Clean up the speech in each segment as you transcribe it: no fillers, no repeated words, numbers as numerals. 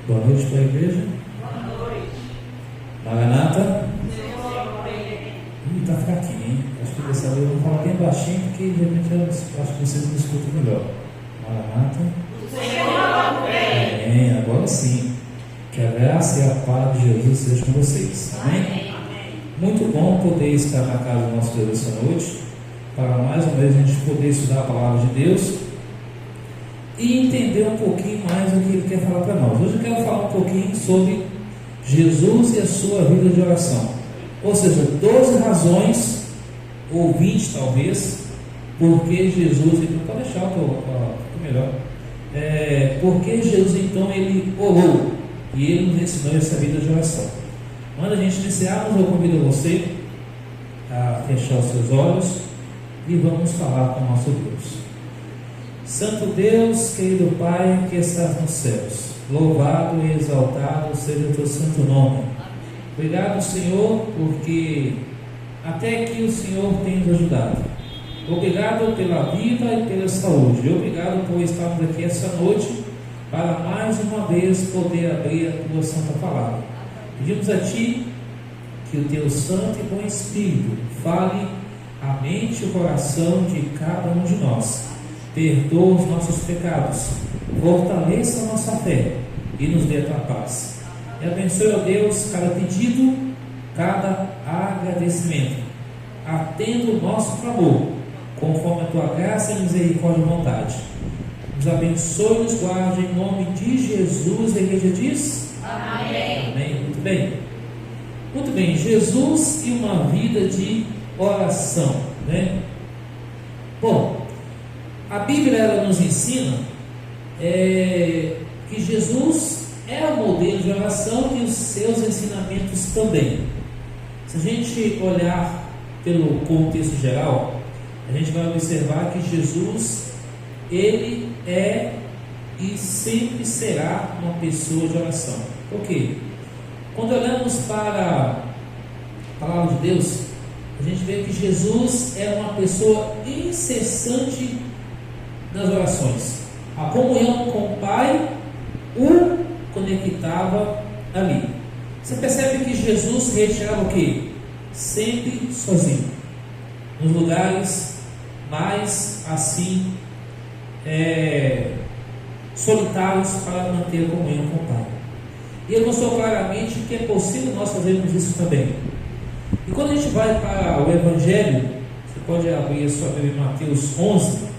Boa noite para a igreja. Boa noite. Maranata. Está fraquinho, hein? Acho que dessa vez eu vou falar bem baixinho, porque de repente eu acho que vocês me escutam melhor. Maranata. Amém. Agora sim. Que a graça e a paz de Jesus seja com vocês. Amém? Muito bom poder estar na casa do nosso Deus essa noite, para mais uma vez a gente poder estudar a palavra de Deus e entender um pouquinho mais o que Ele quer falar para nós. Hoje eu quero falar um pouquinho sobre Jesus e a sua vida de oração. Ou seja, 12 razões, ou 20 talvez, porque Jesus, então pode deixar o melhor, porque Jesus então ele orou e ele nos ensinou essa vida de oração. Quando a gente iniciarmos, eu convido você a fechar os seus olhos e vamos falar com o nosso Deus. Santo Deus, querido Pai que estás nos céus, louvado e exaltado seja o teu santo nome. Obrigado, Senhor, porque até aqui o Senhor tem nos ajudado. Obrigado pela vida e pela saúde. Obrigado por estarmos aqui essa noite para mais uma vez poder abrir a tua santa palavra. Pedimos a Ti que o Teu Santo e Bom Espírito fale a mente e o coração de cada um de nós. Perdoa os nossos pecados, fortaleça a nossa fé e nos dê a Tua paz. E abençoe, ó Deus, cada pedido, cada agradecimento. Atenda o nosso clamor, conforme a Tua graça e misericórdia e vontade. Nos abençoe e nos guarde em nome de Jesus. A igreja diz: amém. Amém. Muito bem. Muito bem. Jesus e uma vida de oração, né? Bom, a Bíblia ela nos ensina que Jesus é o modelo de oração e os seus ensinamentos também. Se a gente olhar pelo contexto geral, a gente vai observar que Jesus, ele é e sempre será uma pessoa de oração. Por quê? Quando olhamos para a palavra de Deus, a gente vê que Jesus é uma pessoa incessante nas orações. A comunhão com o Pai o conectava ali. Você percebe que Jesus retirava o quê? Sempre sozinho, nos lugares mais assim solitários, para manter a comunhão com o Pai. E ele mostrou claramente que é possível nós fazermos isso também. E quando a gente vai para o Evangelho, você pode abrir a sua Bíblia em Mateus 11,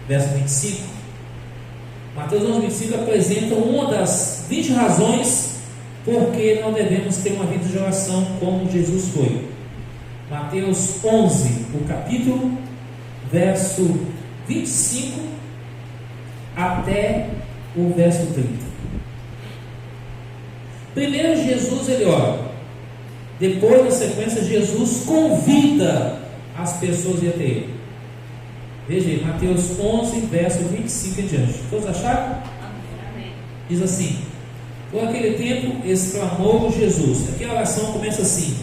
verso 25. Mateus 11, 25 apresenta uma das 20 razões por que nós devemos ter uma vida de oração como Jesus foi. Mateus 11, o capítulo, verso 25 até o verso 30. Primeiro Jesus ele ora, depois na sequência Jesus convida as pessoas a ir até ele. Veja aí, Mateus 11, verso 25 em diante. Todos acharam? Amém. Diz assim: por aquele tempo exclamou Jesus. Aqui a oração começa assim: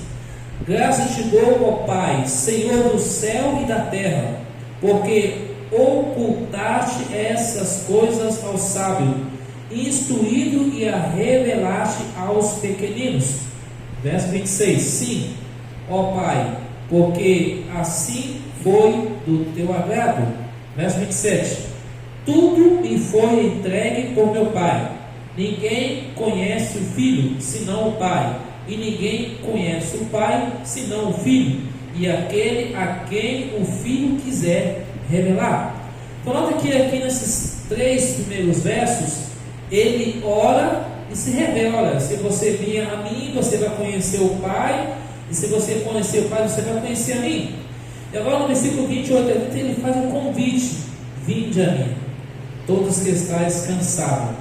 graças te dou, ó Pai, Senhor do céu e da terra, porque ocultaste essas coisas ao sábio, instruído e a revelaste aos pequeninos. Verso 26: sim, ó Pai, porque assim foi do teu agrado. Verso 27: tudo me foi entregue por meu Pai. Ninguém conhece o Filho senão o Pai, e ninguém conhece o Pai senão o Filho, e aquele a quem o Filho quiser revelar. Então nota que aqui nesses 3 primeiros versos ele ora e se revela. Olha, se você vir a mim, você vai conhecer o Pai, e se você conhecer o Pai, você vai conhecer a mim. E agora no versículo 28 ele faz um convite: vinde a mim, todos que estáis cansados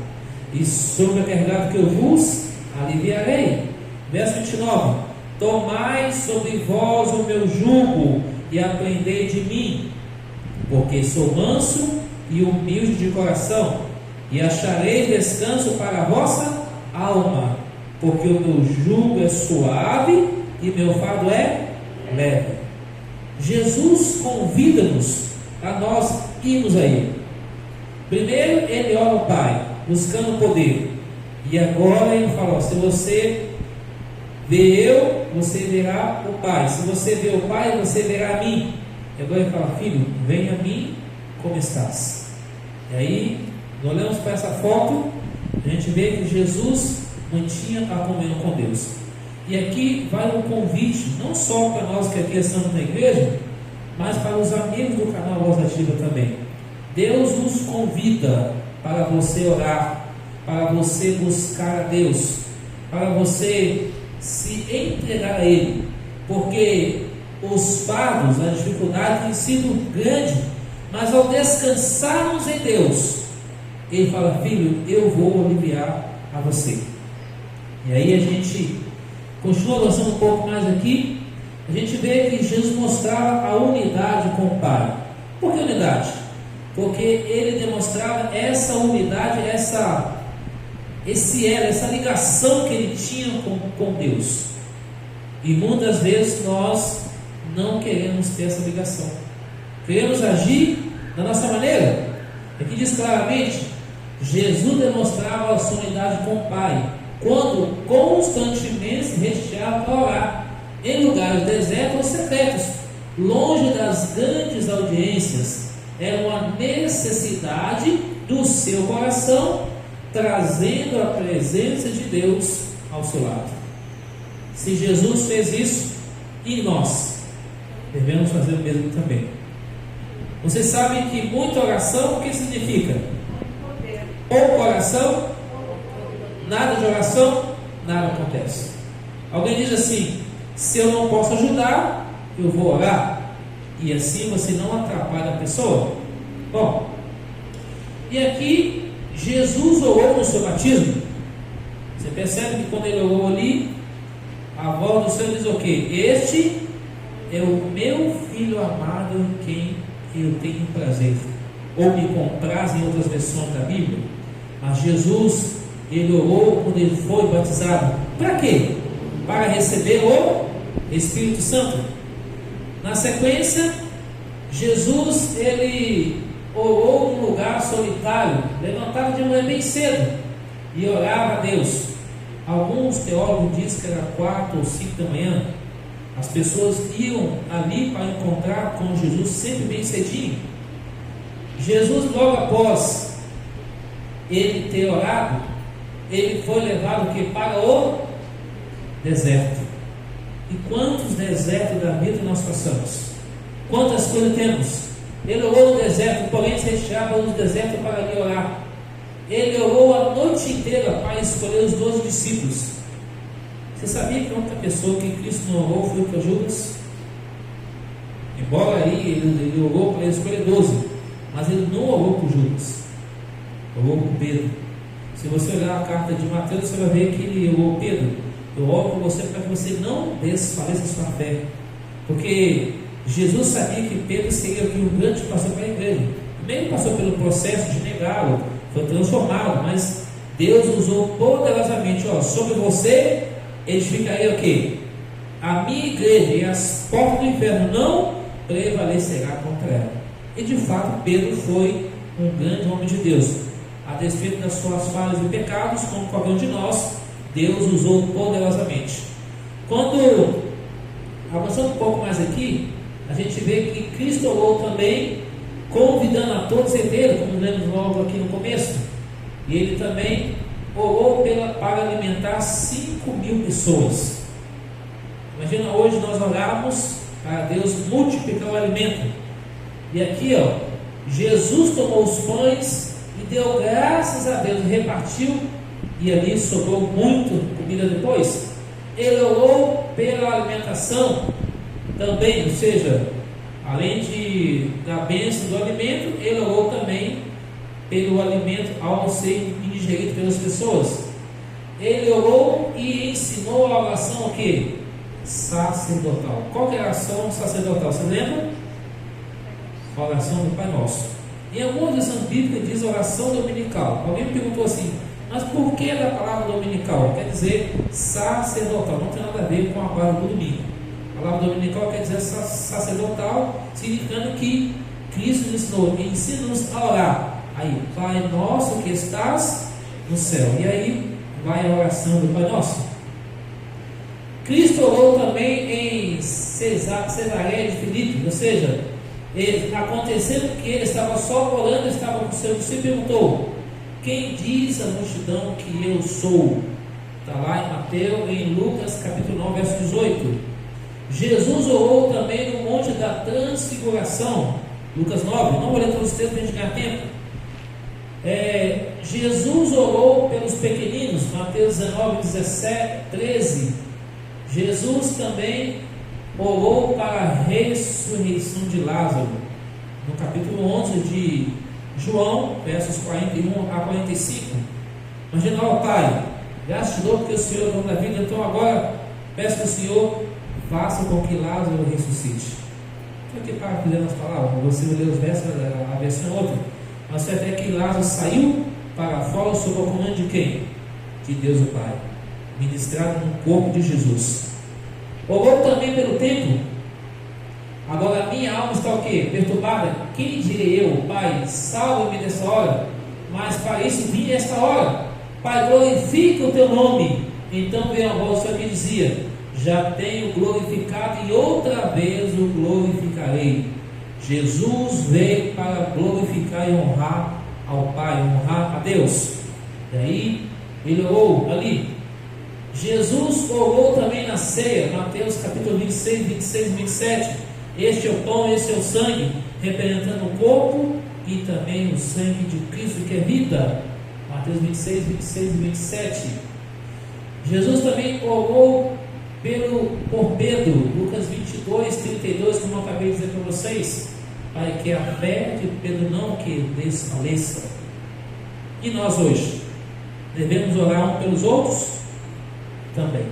e sobrecarregados, que eu vos aliviarei. Verso 29: tomai sobre vós o meu jugo e aprendei de mim, porque sou manso e humilde de coração, e achareis descanso para a vossa alma, porque o meu jugo é suave e meu fardo é leve. Jesus convida-nos a nós irmos a Ele. Primeiro ele ora ao Pai, buscando poder. E agora ele fala: se você vê eu, você verá o Pai. Se você vê o Pai, você verá a mim. E agora ele fala: filho, venha a mim como estás. E aí, nós olhamos para essa foto, a gente vê que Jesus mantinha a comunhão com Deus. E aqui vai um convite, não só para nós que aqui estamos na igreja, mas para os amigos do canal Voz Ativa também. Deus nos convida para você orar, para você buscar a Deus, para você se entregar a Ele, porque os fardos, a dificuldade tem sido grande, mas ao descansarmos em Deus, Ele fala: filho, eu vou aliviar a você. E aí a gente continua avançando um pouco mais aqui, a gente vê que Jesus mostrava a unidade com o Pai. Por que unidade? Porque Ele demonstrava essa unidade, essa ligação que Ele tinha com Deus. E muitas vezes nós não queremos ter essa ligação, queremos agir da nossa maneira. Aqui diz claramente: Jesus demonstrava a sua unidade com o Pai quando constantemente se retirava para orar em lugares desertos ou secretos, longe das grandes audiências. Era uma necessidade do seu coração, trazendo a presença de Deus ao seu lado. Se Jesus fez isso, e nós devemos fazer o mesmo também. Vocês sabem que muita oração, o que significa? Pouco oração, nada de oração, nada acontece. Alguém diz assim: se eu não posso ajudar, eu vou orar, e assim você não atrapalha a pessoa. Bom, e aqui Jesus orou no seu batismo. Você percebe que quando ele orou ali, a voz do Senhor diz o quê? Este é o meu filho amado em quem eu tenho prazer. Ou me compraz em outras versões da Bíblia. Mas Jesus, ele orou quando ele foi batizado. Para quê? Para receber o Espírito Santo. Na sequência, Jesus, ele orou num lugar solitário, levantava de manhã bem cedo e orava a Deus. Alguns teólogos dizem que era 4 ou 5 da manhã. As pessoas iam ali para encontrar com Jesus sempre bem cedinho. Jesus, logo após ele ter orado, ele foi levado para o deserto. E quantos desertos da vida nós passamos? Quantas coisas temos? Ele orou no deserto, porém se retirava no deserto para ali orar. Ele orou a noite inteira para escolher os 12 discípulos. Você sabia que a única pessoa que Cristo não orou foi para Judas? Embora aí ele orou para escolher 12, mas ele não orou por Judas, orou por Pedro. Se você olhar a carta de Mateus, você vai ver que ele orou: Pedro, eu oro por você para que você não desfaleça a sua fé. Porque Jesus sabia que Pedro seria aqui um grande pastor para a igreja. Também ele passou pelo processo de negá-lo, foi transformado, mas Deus usou poderosamente: sobre você edificaria o quê? A minha igreja, e as portas do inferno não prevalecerá contra ela. E de fato Pedro foi um grande homem de Deus. A despeito das suas falhas e pecados, como qualquer um de nós, Deus usou poderosamente. Quando avançando um pouco mais aqui, a gente vê que Cristo orou também, convidando a todos ele, como lemos logo aqui no começo. E ele também orou para alimentar 5.000 pessoas. Imagina hoje nós orarmos para Deus multiplicar o alimento. E aqui Jesus tomou os pães e deu graças a Deus, repartiu, e ali sobrou muito comida depois. Ele orou pela alimentação também, ou seja, além da bênção do alimento, ele orou também pelo alimento ao ser ingerido pelas pessoas. Ele orou e ensinou a oração o quê? Sacerdotal. Qual que é a oração sacerdotal? Você lembra? A oração do Pai Nosso. Em algumas versões bíblicas diz oração dominical. Alguém me perguntou assim: mas por que da palavra dominical? Quer dizer sacerdotal, não tem nada a ver com a palavra do domingo. A palavra dominical quer dizer sacerdotal, significando que Cristo nos ensinou, ensina-nos a orar. Aí, Pai Nosso que estás no céu. E aí vai a oração do Pai Nosso. Cristo orou também em Cesareia de Filipe, ou seja, acontecendo que ele estava só orando, estava com seu discípulo e perguntou: quem diz a multidão que eu sou? Está lá em Mateus, em Lucas capítulo 9, verso 18. Jesus orou também no Monte da Transfiguração, Lucas 9, não vou ler todos os textos para a gente ganhar tempo. Jesus orou pelos pequeninos, Mateus 19, 17, 13. Jesus também orou para a ressurreição de Lázaro, no capítulo 11 de João, versos 41 a 45. Imagina, ó Pai, graças te dou porque o Senhor é o dono da vida, então agora peço que o Senhor faça com que Lázaro ressuscite. Então aqui para ler as palavras, você vai ler os versos, a versão é outra. Mas certo é que Lázaro saiu para fora sob o comando de quem? De Deus o Pai, ministrado no corpo de Jesus. Orou também pelo templo. Agora a minha alma está o quê? Perturbada. Quem direi eu? Pai, salva-me dessa hora. Mas para isso vim esta hora. Pai, glorifica o teu nome. Então veio a voz que dizia: já tenho glorificado e outra vez o glorificarei. Jesus veio para glorificar e honrar ao Pai, honrar a Deus. E aí ele orou ali. Jesus orou também na ceia, Mateus capítulo 26, 26 e 27. Este é o pão, este é o sangue, representando o corpo e também o sangue de Cristo que é vida. Mateus 26, 26 e 27. Jesus também orou por Pedro, Lucas 22, 32, como eu acabei de dizer para vocês, para que a fé de Pedro não que desfaleça. E nós hoje devemos orar uns pelos outros também.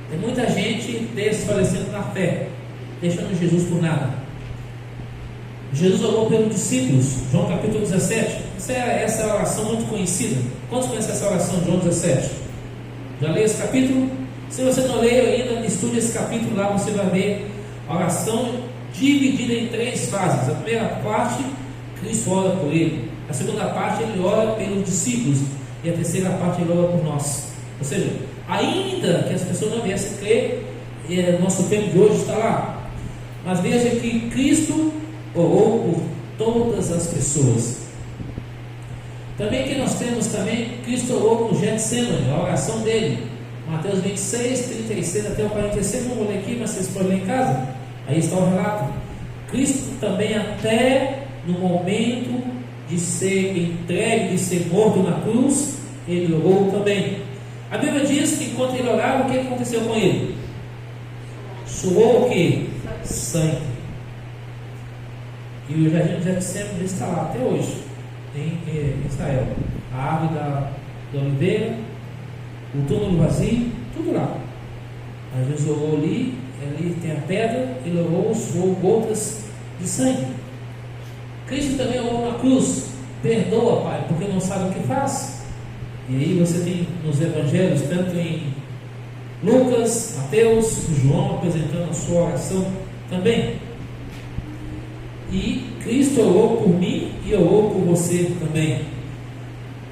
Tem muita gente desfalecendo na fé, deixando Jesus por nada. Jesus orou pelos discípulos, João capítulo 17. Essa é a oração muito conhecida. Quantos conhecem essa oração, João 17? Já leu esse capítulo? Se você não leu ainda, estude esse capítulo lá, você vai ver a oração dividida em 3 fases. A primeira parte, Cristo ora por ele. A segunda parte, ele ora pelos discípulos. E a terceira parte, ele ora por nós. Ou seja, ainda que as pessoas não viessem crer, nosso tempo de hoje está lá. Mas veja que Cristo orou por todas as pessoas. Também que nós temos também, Cristo orou por Getsemane, a oração dele. Mateus 26, 36 até o 46, não vou ler aqui, mas vocês podem ler em casa. Aí está o relato. Cristo também até no momento de ser entregue, de ser morto na cruz, ele orou também. A Bíblia diz que enquanto ele orava, o que aconteceu com ele? Suou o que? Sangue. E o jardim de Getsemane está lá até hoje, em Israel. A árvore da oliveira, o túmulo vazio, tudo lá. Mas Jesus orou ali tem a pedra, ele orou, suou gotas de sangue. Cristo também orou na cruz: perdoa, Pai, porque não sabe o que faz. E aí você tem nos evangelhos, tanto em Lucas, Mateus, João, apresentando a sua oração também. E Cristo orou por mim e orou por você também.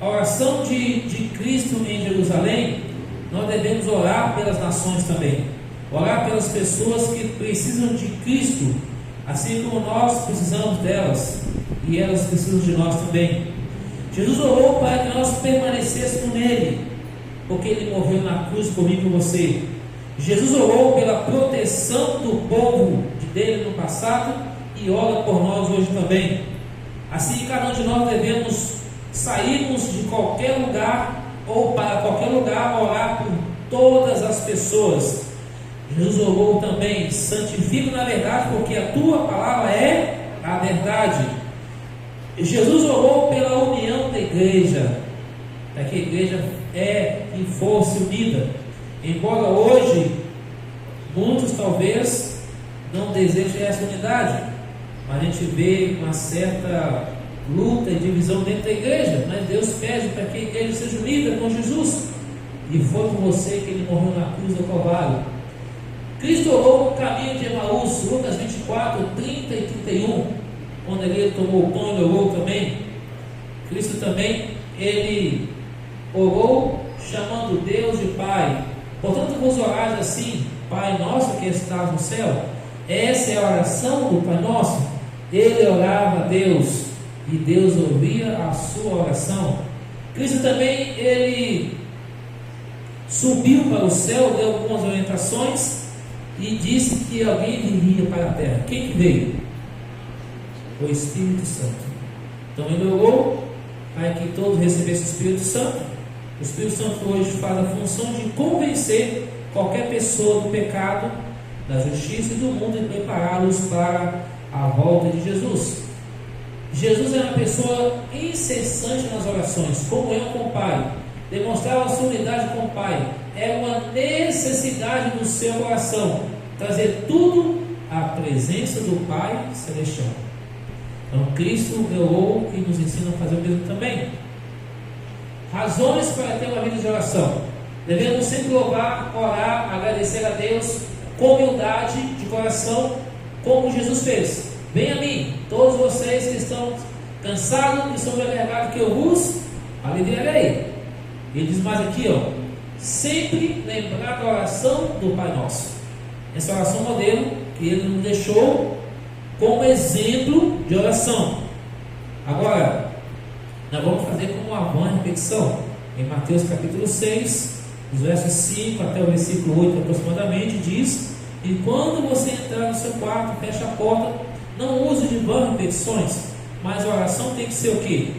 A oração de Cristo em Jerusalém, nós devemos orar pelas nações também. Orar pelas pessoas que precisam de Cristo, assim como nós precisamos delas, e elas precisam de nós também. Jesus orou para que nós permanecêssemos nele, porque ele morreu na cruz por mim e por você. Jesus orou pela proteção do povo dele no passado e ora por nós hoje também. Assim, cada um de nós devemos sairmos de qualquer lugar ou para qualquer lugar orar por todas as pessoas. Jesus orou também: santifica na verdade, porque a tua palavra é a verdade. Jesus orou pela união da igreja, para que a igreja e fosse unida. Embora hoje muitos talvez não desejem essa unidade, mas a gente vê uma certa luta e divisão dentro da igreja. Mas Deus pede para que a igreja seja unida com Jesus, e foi por você que ele morreu na cruz do Calvário. Cristo orou no caminho de Emaús, Lucas 24, 30 e 31. Quando ele tomou o pão, ele orou também. Cristo também, ele orou chamando Deus de Pai. Portanto, vos orais assim: Pai nosso que estás no céu. Essa é a oração do Pai Nosso. Ele orava a Deus e Deus ouvia a sua oração. Cristo também, ele subiu para o céu, deu algumas orientações e disse que alguém viria para a terra. Quem que veio? O Espírito Santo. Então ele orou para que todos recebessem o Espírito Santo. O Espírito Santo hoje faz a função de convencer qualquer pessoa do pecado, da justiça e do mundo e prepará-los para a volta de Jesus. Jesus era uma pessoa incessante nas orações, comunhão com o Pai, demonstrava a sua unidade com o Pai. É uma necessidade do seu coração trazer tudo à presença do Pai Celestial. Então Cristo orou e nos ensina a fazer o mesmo também. Razões para ter uma vida de oração: devemos sempre louvar, orar, agradecer a Deus com humildade de coração, como Jesus fez. Venha a mim, todos vocês que estão cansados e sobrecarregados, que eu vos aliviarei. Ele diz mais aqui, sempre lembrar da oração do Pai Nosso. Essa oração modelo que ele nos deixou como exemplo de oração. Agora, nós vamos fazer como uma vã repetição. Em Mateus capítulo 6, dos versos 5 até o versículo 8 aproximadamente, diz: e quando você entrar no seu quarto, feche a porta, não use de vã repetições, mas a oração tem que ser o quê?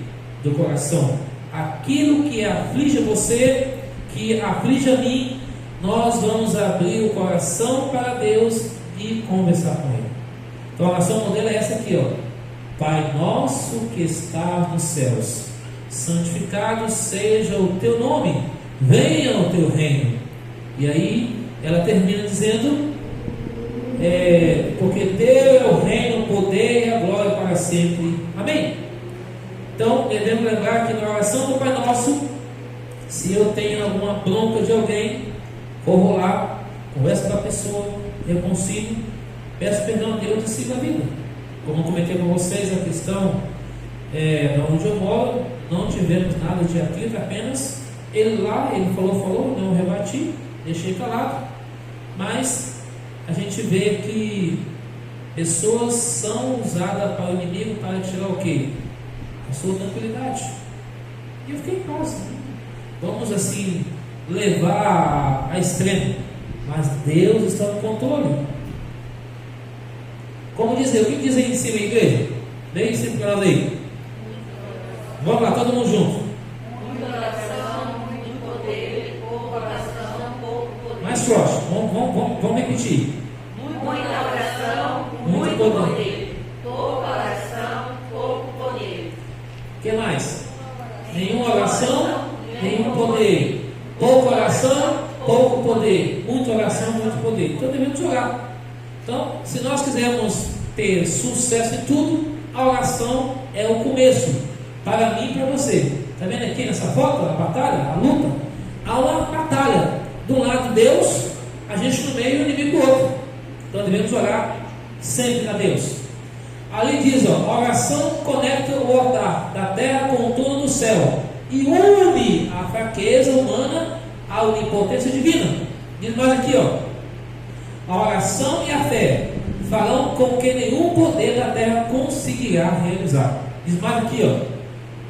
Do coração. Aquilo que aflige você, que aflige a mim, nós vamos abrir o coração para Deus e conversar com Ele. Então a oração modelo é essa aqui, Pai nosso que estás nos céus, santificado seja o teu nome, venha o teu reino. E aí ela termina dizendo: porque teu é o reino, o poder e a glória para sempre. Amém? Então devemos lembrar que na oração do Pai Nosso, se eu tenho alguma bronca de alguém, corro lá, converso com a pessoa, reconcilio, peço perdão a Deus e sigo a vida. Como eu comentei com vocês, a questão onde eu moro, não tivemos nada de atrito, apenas ele lá, ele falou, não rebati, deixei calado. Mas a gente vê que pessoas são usadas para o inimigo para tirar o quê? A sua tranquilidade. E eu fiquei em paz. Vamos assim levar a extremo, mas Deus está no controle. Como diz Deus, o que diz aí em cima, igreja? Vem em cima para nós aí. Vamos lá, todo mundo junto. Muita oração, muito poder, pouca oração, pouco poder. Mais forte, vamos repetir. Muita oração, muito poder. Pouca oração, pouco poder. O que mais? Nenhuma oração, nenhum poder. Pouca oração, pouco poder. Muita oração, muito poder. Então devemos orar. Então, se nós quisermos ter sucesso em tudo, a oração é o começo. Para mim e para você. Está vendo aqui nessa foto a batalha, a luta? Há uma batalha. De um lado Deus, a gente no meio e o inimigo do outro. Então devemos orar sempre a Deus. Ali diz, a oração conecta o altar da terra com o trono do céu e une a fraqueza humana à onipotência divina. Diz mais aqui, a oração e a fé farão com que nenhum poder da terra conseguirá realizar. Diz mais aqui,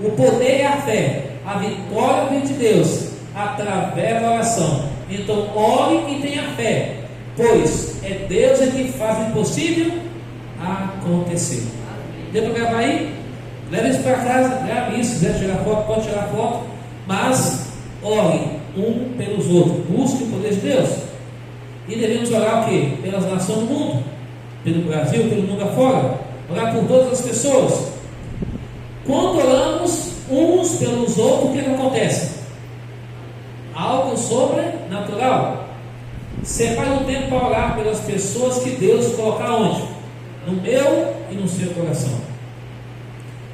o poder é a fé, a vitória vem de Deus através da oração. Então ore e tenha fé, pois é Deus que faz o impossível acontecer. Deu para gravar aí? Leva isso para casa, grave isso. Se quiser tirar foto, pode tirar foto. Mas ore um pelos outros, busque o poder de Deus. E devemos orar o quê? Pelas nações do mundo, pelo Brasil, pelo mundo afora. Orar por todas as pessoas. Quando oramos uns pelos outros, o que acontece? Algo sobrenatural. Separe um tempo para orar pelas pessoas que Deus colocar onde? No meu e no seu coração.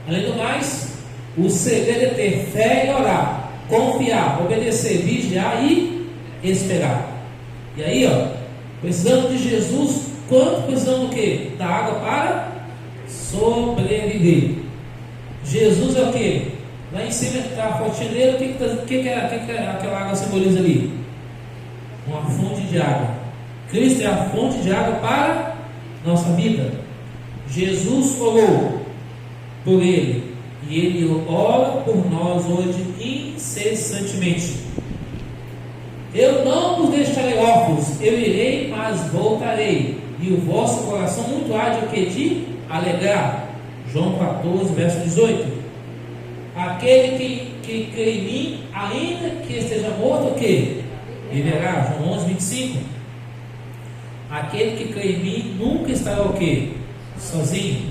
Além do mais, o segredo é ter fé e orar, confiar, obedecer, vigiar e esperar. E aí, precisamos de Jesus. Quanto precisamos do quê? Da água para sobreviver. Jesus é o que? Lá em cima está a fonte, o que aquela água simboliza ali? Uma fonte de água. Cristo é a fonte de água para nossa vida. Jesus orou por ele, e ele ora por nós hoje incessantemente. Eu não vos deixarei órfãos, eu irei, mas voltarei, e o vosso coração muito há de o que? De alegrar. João 14, verso 18. Aquele que crê em mim, ainda que esteja morto, o que? Viverá. João 11, 25. Aquele que crê em mim nunca estará o que? Sozinho.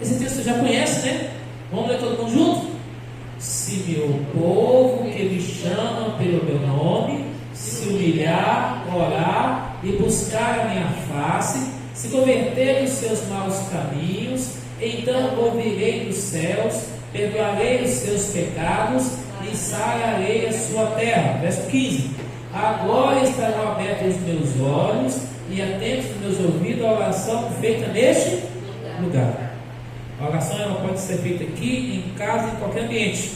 Esse texto você já conhece, né? Vamos ler todo mundo junto? Se meu povo que me chama pelo meu nome se humilhar, orar e buscar a minha face, se converter dos seus maus caminhos, então ouvirei dos céus, perdoarei os seus pecados e sararei a sua terra. Verso 15. Agora estarão abertos os meus olhos e atentos os meus ouvidos à oração feita neste lugar. A oração ela pode ser feita aqui, em casa, em qualquer ambiente.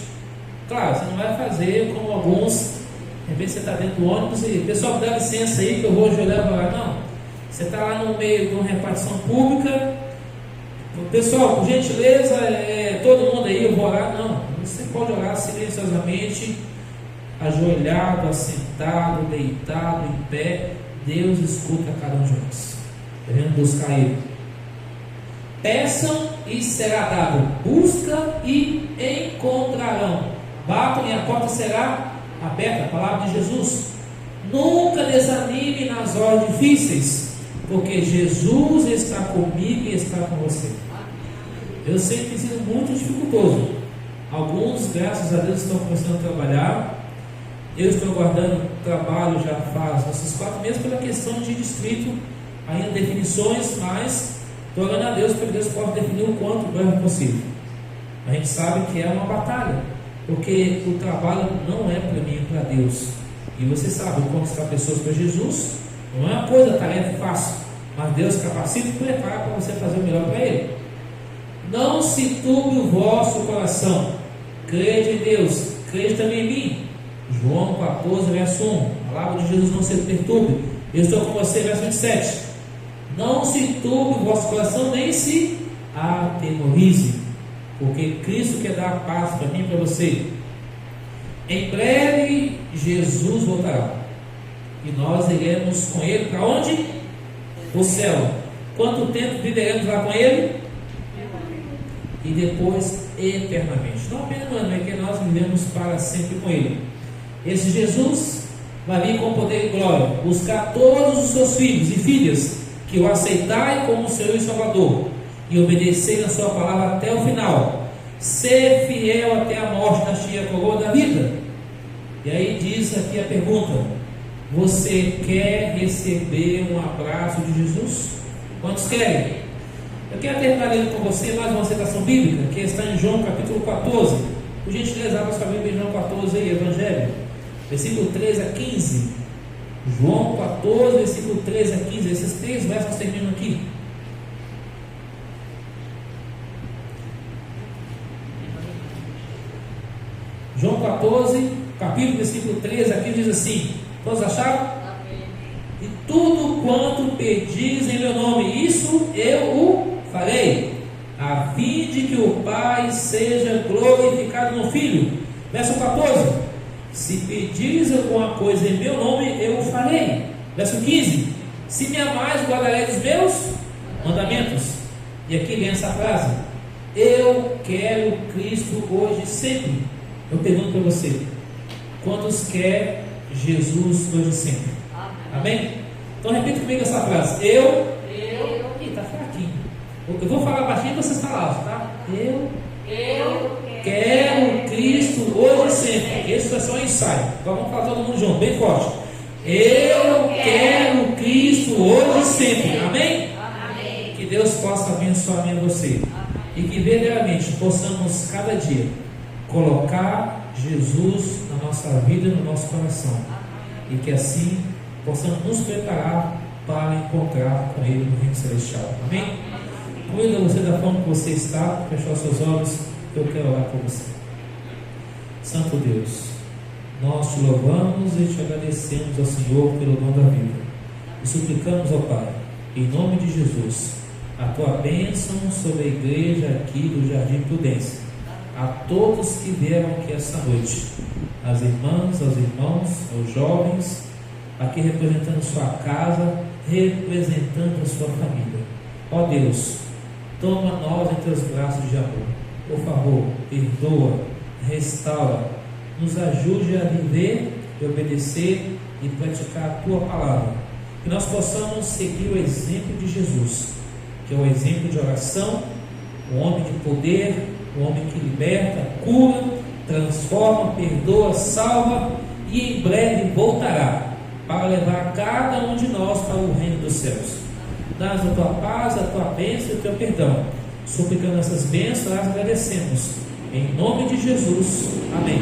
Claro, você não vai fazer como alguns, de repente você está dentro do ônibus e pessoal, dá licença aí que eu vou ajoelhar para orar. Não, você está lá no meio de uma repartição pública, pessoal, por gentileza, todo mundo aí, eu vou orar. Não, você pode orar silenciosamente, ajoelhado, assentado, deitado, em pé. Deus escuta cada um de nós. Devemos buscar Ele. Peçam e será dado, busca e encontrarão, batam e a porta será aberta. A palavra de Jesus. Nunca desanime nas horas difíceis, porque Jesus está comigo e está com você. Eu sei que tem sido muito dificultoso. Alguns, graças a Deus, estão começando a trabalhar. Eu estou aguardando trabalho já faz esses 4 meses pela questão de distrito, ainda definições, mas estou orando a Deus para que Deus possa definir o quanto breve possível. A gente sabe que é uma batalha, porque o trabalho não é para mim, é para Deus. E você sabe, conquistar pessoas para Jesus não é uma coisa, tarefa fácil, mas Deus capacita e prepara para você fazer o melhor para Ele. Não se turbe o vosso coração, crede em Deus, crede também em mim. João 14, verso 1. A palavra de Jesus: não se perturbe, eu estou com você. Verso 27. Não se turbe o vosso coração, nem se atemorize, porque Cristo quer dar paz para mim e para você. Em breve Jesus voltará e nós iremos com Ele para onde? O céu. Quanto tempo viveremos lá com Ele? E depois eternamente. Não apenas no ano, é que nós vivemos para sempre com Ele. Esse Jesus vai vir com poder e glória, buscar todos os seus filhos e filhas que o aceitarem como Senhor e Salvador e obedecerem a sua palavra até o final. Ser fiel até a morte, na a coroa da vida. E aí diz aqui a pergunta: você quer receber um abraço de Jesus? Quantos querem? Eu quero terminar lendo com você mais uma citação bíblica que está em João capítulo 14. Por gentileza, abra sua Bíblia em João 14 aí, Evangelho, versículo 13 a 15. João 14, versículo 13 a 15. Esses 3 versos terminam aqui. João 14, capítulo, versículo 13 a 15 diz assim: todos acharam? Amém. E tudo quanto pedis em meu nome, isso eu o farei, a fim de que o Pai seja glorificado no Filho. Verso 14: se pedires alguma coisa em meu nome, eu o farei. Verso 15: se me amais, guardarei os meus mandamentos. E aqui vem essa frase: eu quero Cristo hoje e sempre. Eu pergunto para você: quantos quer Jesus hoje e sempre? Amém? Então repita comigo essa frase: eu. Ih, está fraquinho. Eu vou falar baixinho e você está alto, tá? Eu quero Cristo hoje e sempre. Esse é só um ensaio. Então vamos falar todo mundo junto, bem forte. Eu quero Cristo hoje e sempre. Amém? Amém. Que Deus possa abençoar a mim e você. E que verdadeiramente possamos cada dia colocar Jesus na nossa vida e no nosso coração. E que assim possamos nos preparar para encontrar com Ele no reino celestial. Amém? Cuida você da forma que você está, fechar seus olhos, eu quero orar por você. Santo Deus, nós te louvamos e te agradecemos ao Senhor pelo dom da vida. E suplicamos ao Pai, em nome de Jesus, a tua bênção sobre a igreja aqui do Jardim Prudência, a todos que vieram aqui esta noite, as irmãs, aos irmãos, aos jovens, aqui representando sua casa, representando a sua família. Ó Deus, toma nós entre os braços de amor. Por favor, perdoa, restaura, nos ajude a viver e obedecer e praticar a tua palavra. Que nós possamos seguir o exemplo de Jesus, que é o exemplo de oração, o homem de poder, o homem que liberta, cura, transforma, perdoa, salva e em breve voltará para levar cada um de nós para o reino dos céus. Dá-nos a tua paz, a tua bênção e o teu perdão. Suplicando essas bênçãos, nós agradecemos. Em nome de Jesus. Amém.